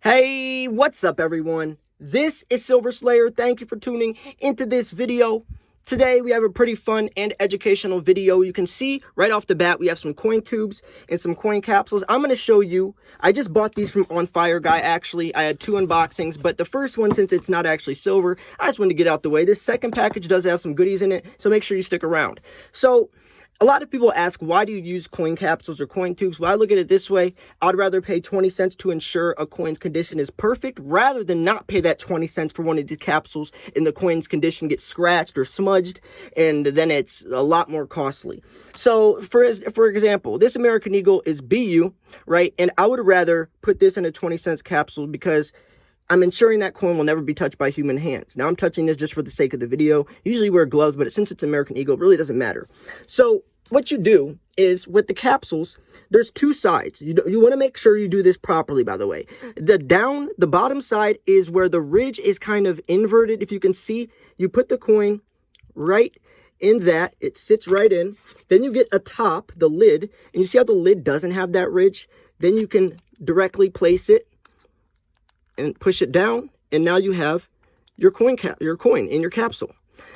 Hey, what's up everyone? This is Silver Slayer. Thank you for tuning into this video. Today we have a pretty fun and educational video. You can see right off the bat we have some coin tubes and some coin capsules. I'm going to show you. I just bought these from On Fire Guy actually. I had two unboxings, but the first one, since it's not actually silver, I just wanted to get out the way. This second package does have some goodies in it, so make sure you stick around. So a lot of people ask, why do you use coin capsules or coin tubes? Well, I look at it this way. I'd rather pay 20 cents to ensure a coin's condition is perfect rather than not pay that 20 cents for one of these capsules and the coin's condition gets scratched or smudged, and then it's a lot more costly. So, for example, this American Eagle is BU, right? And I would rather put this in a 20 cents capsule because I'm ensuring that coin will never be touched by human hands. Now, I'm touching this just for the sake of the video. Usually wear gloves, but since it's American Eagle, it really doesn't matter. So what you do is, with the capsules, there's two sides. You want to make sure you do this properly, by the way. The bottom side is where the ridge is kind of inverted. If you can see, you put the coin right in that. It sits right in. Then you get a top, the lid, and you see how the lid doesn't have that ridge? Then you can directly place it and push it down, and now you have your coin in your capsule.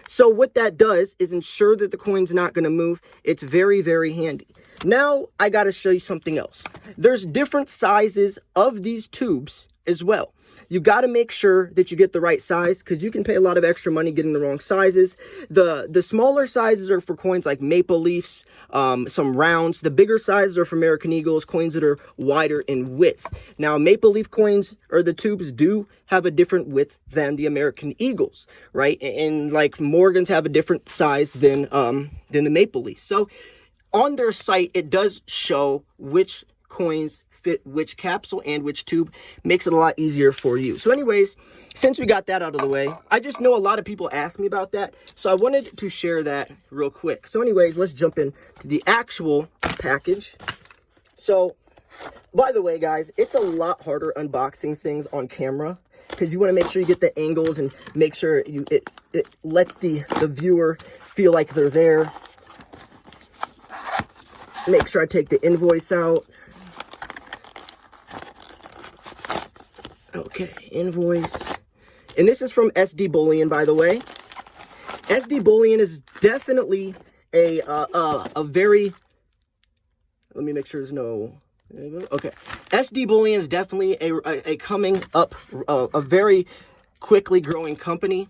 So what that does is ensure that the coin's not going to move. It's very, very handy. Now I got to show you something else. There's different sizes of these tubes as well. You got to make sure that you get the right size, because you can pay a lot of extra money getting the wrong sizes. The smaller sizes are for coins like Maple Leafs, some rounds. The bigger sizes are for American Eagles, coins that are wider in width. Now, Maple Leaf coins, or the tubes, do have a different width than the American Eagles, right? And like Morgans have a different size than the Maple Leaf. So on their site, it does show which coins fit which capsule and which tube. Makes it a lot easier for you. So anyways, since we got that out of the way, I just know a lot of people ask me about that, so I wanted to share that real quick. So anyways, let's jump into the actual package. So, by the way, guys, it's a lot harder unboxing things on camera, because you want to make sure you get the angles and make sure it lets the viewer feel like they're there. Make sure I take the invoice out. Okay, invoice. And this is from SD Bullion, by the way. SD Bullion is definitely a very... Let me make sure there's no... Okay. SD Bullion is definitely a coming up, a very quickly growing company.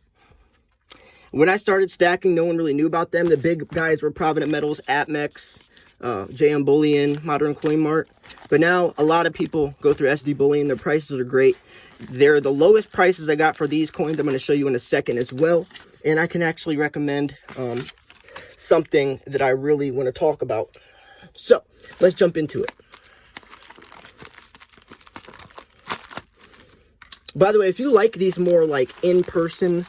When I started stacking, no one really knew about them. The big guys were Provident Metals, Atmex, JM Bullion, Modern Coin Mart. But now a lot of people go through SD Bullion. Their prices are great. They're the lowest prices I got for these coins. I'm going to show you in a second as well. And I can actually recommend something that I really want to talk about. So let's jump into it. By the way, if you like these more like in-person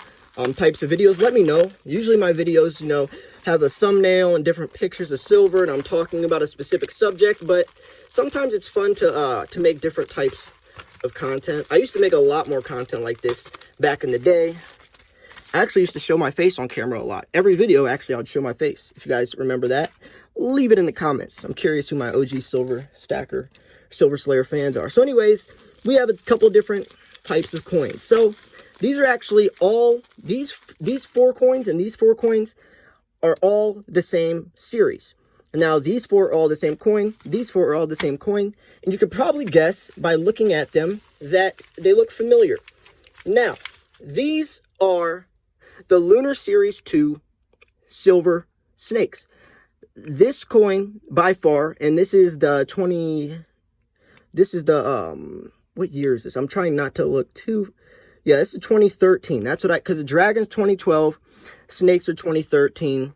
types of videos, let me know. Usually my videos, have a thumbnail and different pictures of silver, and I'm talking about a specific subject, but sometimes it's fun to make different types of content. I used to make a lot more content like this back in the day. I actually used to show my face on camera a lot. Every video, actually, I would show my face. If you guys remember that, leave it in the comments. I'm curious who my OG Silver Stacker, Silver Slayer fans are. So anyways, we have a couple different types of coins. So these are actually all, these four coins and these four coins are all the same series. Now, these four are all the same coin. These four are all the same coin. And you could probably guess by looking at them that they look familiar. Now, these are the Lunar Series 2 silver snakes. This coin, by far, and this is the what year is this? I'm trying not to look too... Yeah, this is 2013. That's what because the Dragon's 2012, Snakes are 2013.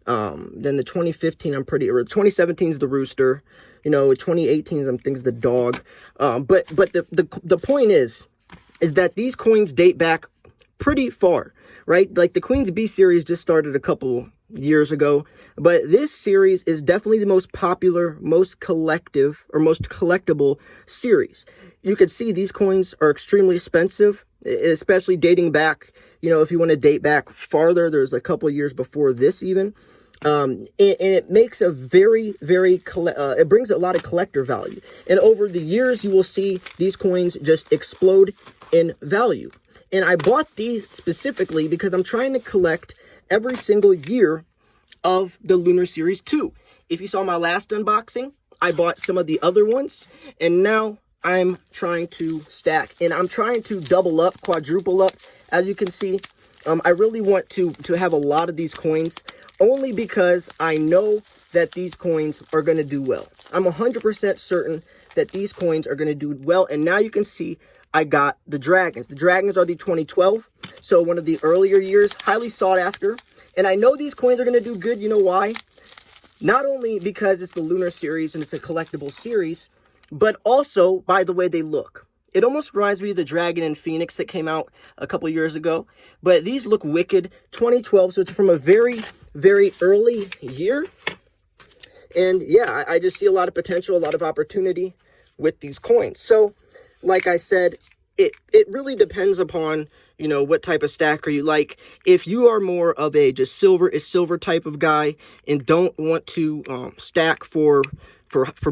Then the 2015, or 2017 is the Rooster. 2018 I think is the Dog. But the point is that these coins date back pretty far, right? Like the Queen's B series just started a couple years ago, but this series is definitely the most popular, most collectible series. You can see these coins are extremely expensive, especially dating back, if you want to date back farther, there's a couple of years before this even. And it makes a very, it brings a lot of collector value. And over the years, you will see these coins just explode in value. And I bought these specifically because I'm trying to collect every single year of the Lunar Series 2. If you saw my last unboxing, I bought some of the other ones, and now I'm trying to stack, and I'm trying to double up, quadruple up. As you can see, I really want to have a lot of these coins, only because I know that these coins are going to do well. I'm 100% certain that these coins are going to do well, and now you can see I got the Dragons. The Dragons are the 2012, so one of the earlier years, highly sought after, and I know these coins are going to do good. You know why? Not only because it's the Lunar Series and it's a collectible series, but also by the way they look. It almost reminds me of the Dragon and Phoenix that came out a couple years ago. But these look wicked. 2012, so it's from a very, very early year. And yeah, I just see a lot of potential, a lot of opportunity with these coins. So, like I said, it really depends upon, you know, what type of stacker you like. If you are more of a just silver is silver type of guy and don't want to stack for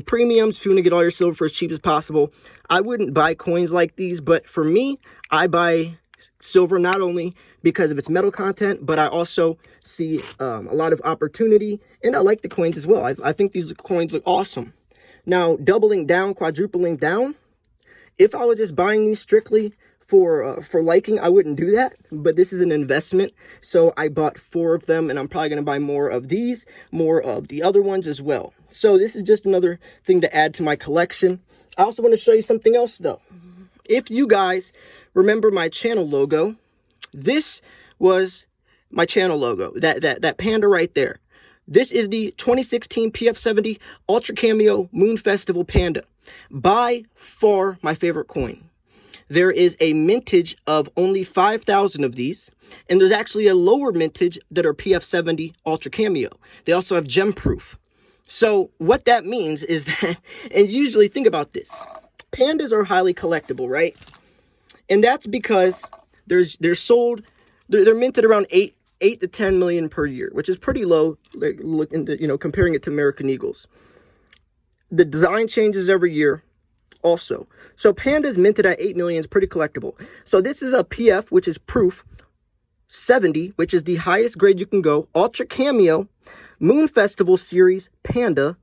premiums, if you want to get all your silver for as cheap as possible, I wouldn't buy coins like these. But for me, I buy silver not only because of its metal content, but I also see a lot of opportunity, and I like the coins as well. I think these coins look awesome. Now, doubling down, quadrupling down, if I was just buying these strictly for liking, I wouldn't do that, but this is an investment, so I bought 4 of them, and I'm probably going to buy more of these, more of the other ones as well. So this is just another thing to add to my collection. I also want to show you something else, though. If you guys remember my channel logo, this was my channel logo, that panda right there. This is the 2016 PF70 Ultra Cameo Moon Festival Panda. By far my favorite coin. There is a mintage of only 5,000 of these, and there's actually a lower mintage that are PF70 Ultra Cameo. They also have gem proof. So what that means is that, and usually think about this, pandas are highly collectible, right? And that's because they're minted around 8 to 10 million per year, which is pretty low, like, look into, you know, comparing it to American Eagles. The design changes every year also. So pandas minted at 8 million is pretty collectible. So this is a PF, which is proof 70, which is the highest grade you can go. Ultra Cameo Moon Festival Series Panda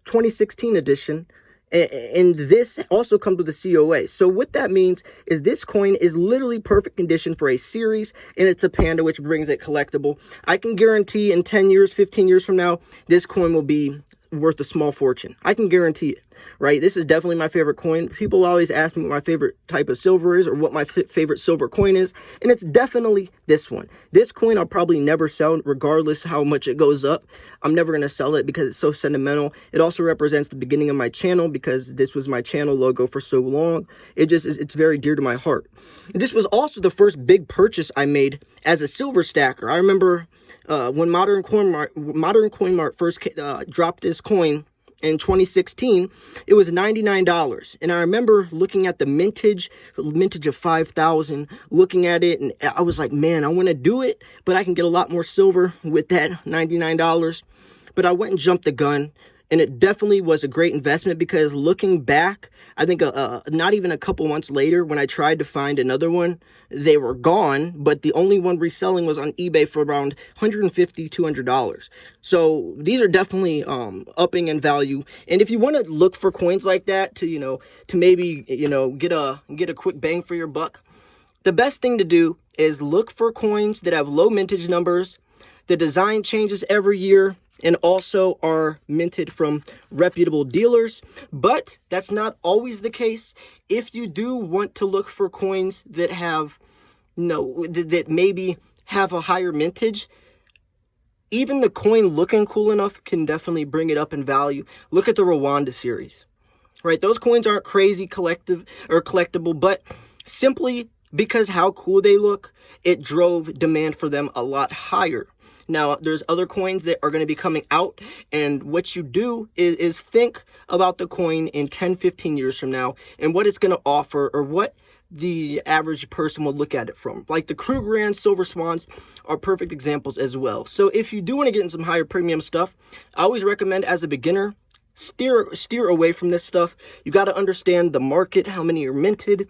2016 edition. And this also comes with a COA. So what that means is this coin is literally perfect condition for a series, and it's a panda, which brings it collectible. I can guarantee in 10 years, 15 years from now, this coin will be worth a small fortune. I can guarantee it, right? This is definitely my favorite coin. People always ask me what my favorite type of silver is or what my favorite silver coin is, and it's definitely this one. This coin I'll probably never sell, regardless how much it goes up. I'm never going to sell it because it's so sentimental. It also represents the beginning of my channel because this was my channel logo for so long. It's very dear to my heart. And this was also the first big purchase I made as a silver stacker. I remember when Modern Coin Mart first dropped this coin in 2016, it was $99. And I remember looking at the mintage of 5,000, looking at it, and I was like, man, I want to do it, but I can get a lot more silver with that $99. But I went and jumped the gun, and it definitely was a great investment because looking back, I think not even a couple months later, when I tried to find another one, they were gone, but the only one reselling was on eBay for around $150, $200. So these are definitely upping in value. And if you want to look for coins like that to maybe get a quick bang for your buck, the best thing to do is look for coins that have low mintage numbers. The design changes every year, and also are minted from reputable dealers. But that's not always the case. If you do want to look for coins that have, that maybe have a higher mintage, even the coin looking cool enough can definitely bring it up in value. Look at the Rwanda series, right? Those coins aren't crazy collectible, but simply because how cool they look, it drove demand for them a lot higher. Now, there's other coins that are going to be coming out, and what you do is think about the coin in 10, 15 years from now and what it's going to offer, or what the average person will look at it from. Like the Krugerrand Silver Swans are perfect examples as well. So if you do want to get in some higher premium stuff, I always recommend as a beginner, steer away from this stuff. You got to understand the market, how many are minted,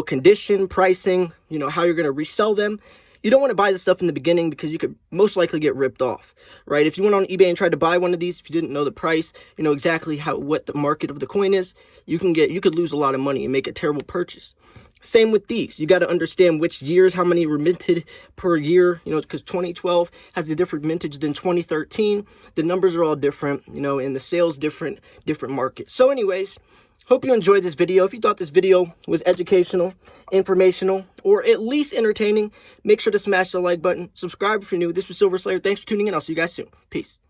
condition, pricing, how you're going to resell them. You don't want to buy this stuff in the beginning because you could most likely get ripped off, right? If you went on eBay and tried to buy one of these, if you didn't know the price, exactly what the market of the coin is, you could lose a lot of money and make a terrible purchase. Same with these. You got to understand which years, how many were minted per year, because 2012 has a different mintage than 2013. The numbers are all different, and the sales different market. So anyways, hope you enjoyed this video. If you thought this video was educational, informational, or at least entertaining, make sure to smash the like button. Subscribe if you're new. This was Silver Slayer. Thanks for tuning in. I'll see you guys soon. Peace.